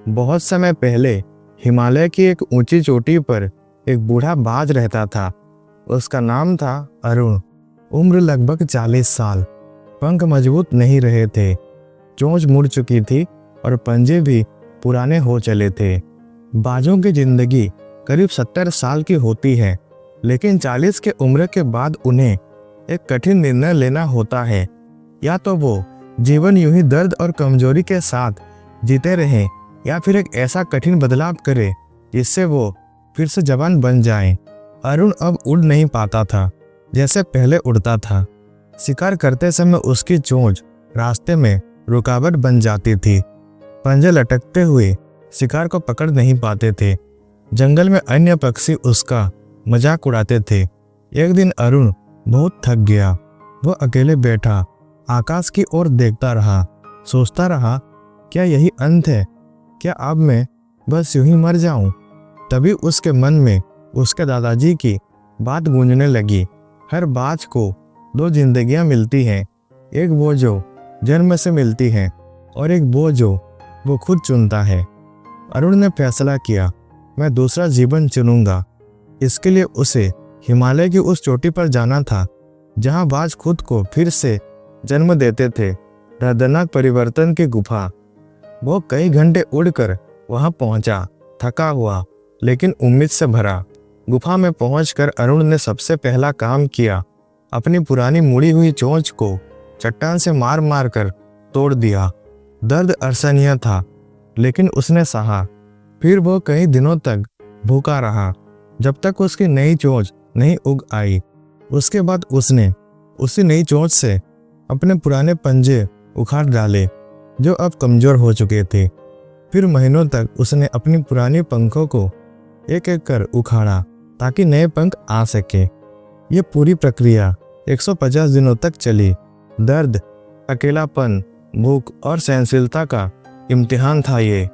बहुत समय पहले हिमालय की एक ऊंची चोटी पर एक बूढ़ा बाज रहता था। उसका नाम था अरुण। उम्र लगभग 40 साल। पंख मजबूत नहीं रहे थे, चोंच मुड़ चुकी थी और पंजे भी पुराने हो चले थे। बाजों की जिंदगी करीब 70 साल की होती है, लेकिन 40 के उम्र के बाद उन्हें एक कठिन निर्णय लेना होता है। या तो वो जीवन यूं ही दर्द और कमजोरी के साथ जीते रहें, या फिर एक ऐसा कठिन बदलाव करे जिससे वो फिर से जवान बन जाएं। अरुण अब उड़ नहीं पाता था जैसे पहले उड़ता था। शिकार करते समय उसकी चोंच रास्ते में रुकावट बन जाती थी। पंजे लटकते हुए शिकार को पकड़ नहीं पाते थे। जंगल में अन्य पक्षी उसका मजाक उड़ाते थे। एक दिन अरुण बहुत थक गया। वो अकेले बैठा आकाश की ओर देखता रहा, सोचता रहा, क्या यही अंत है? क्या अब मैं बस यूं ही मर जाऊं? तभी उसके मन में उसके दादाजी की बात गूंजने लगी। हर बाज को 2 जिंदगियां मिलती हैं, एक वो जो जन्म से मिलती है और एक वो जो वो खुद चुनता है। अरुण ने फैसला किया, मैं दूसरा जीवन चुनूंगा। इसके लिए उसे हिमालय की उस चोटी पर जाना था जहां बाज खुद को फिर से जन्म देते थे। दर्दनाक परिवर्तन की गुफा। वो कई घंटे उड़कर वहां पहुंचा, थका हुआ लेकिन उम्मीद से भरा। गुफा में पहुंचकर अरुण ने सबसे पहला काम किया, अपनी पुरानी मुड़ी हुई चोंच को चट्टान से मार मार कर तोड़ दिया। दर्द असहनीय था, लेकिन उसने सहा। फिर वो कई दिनों तक भूखा रहा, जब तक उसकी नई चोंच नहीं उग आई। उसके बाद उसने उसी नई चोंच से अपने पुराने पंजे उखाड़ डाले, जो अब कमजोर हो चुके थे। फिर महीनों तक उसने अपनी पुरानी पंखों को एक एक कर उखाड़ा ताकि नए पंख आ सके। ये पूरी प्रक्रिया 150 दिनों तक चली। दर्द, अकेलापन, भूख और सहनशीलता का इम्तिहान था ये।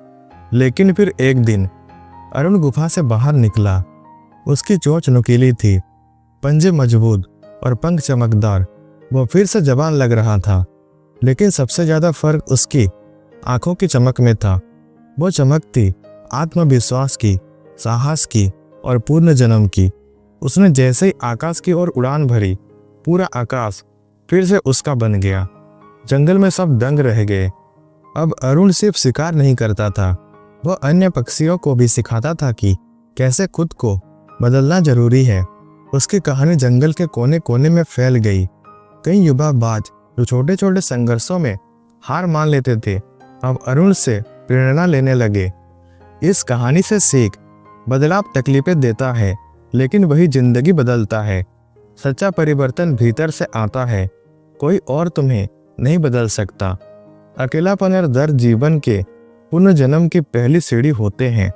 लेकिन फिर एक दिन अरुण गुफा से बाहर निकला। उसकी चोंच नुकीली थी, पंजे मजबूत और पंख चमकदार। वो फिर से जवान लग रहा था, लेकिन सबसे ज्यादा फर्क उसकी आंखों की चमक में था। वो चमक थी आत्मविश्वास की, साहस की और पूर्ण जन्म की। उसने जैसे ही आकाश की ओर उड़ान भरी, पूरा आकाश फिर से उसका बन गया। जंगल में सब दंग रह गए। अब अरुण सिर्फ शिकार नहीं करता था, वह अन्य पक्षियों को भी सिखाता था कि कैसे खुद को बदलना जरूरी है। उसकी कहानी जंगल के कोने कोने में फैल गई। कई युवा बाज जो छोटे छोटे संघर्षों में हार मान लेते थे, अब अरुण से प्रेरणा लेने लगे। इस कहानी से सीख, बदलाव तकलीफें देता है, लेकिन वही जिंदगी बदलता है। सच्चा परिवर्तन भीतर से आता है, कोई और तुम्हें नहीं बदल सकता। अकेलापन और दर्द जीवन के पुनर्जन्म की पहली सीढ़ी होते हैं।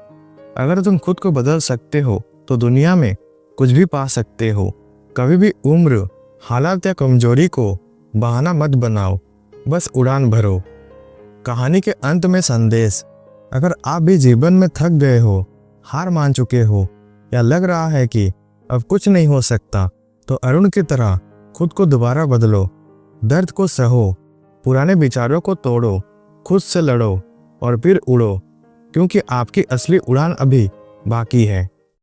अगर तुम खुद को बदल सकते हो तो दुनिया में कुछ भी पा सकते हो। कभी भी उम्र, हालात या कमजोरी को बहाना मत बनाओ, बस उड़ान भरो। कहानी के अंत में संदेश, अगर आप भी जीवन में थक गए हो, हार मान चुके हो या लग रहा है कि अब कुछ नहीं हो सकता, तो अरुण की तरह खुद को दोबारा बदलो। दर्द को सहो, पुराने विचारों को तोड़ो, खुद से लड़ो और फिर उड़ो, क्योंकि आपकी असली उड़ान अभी बाकी है।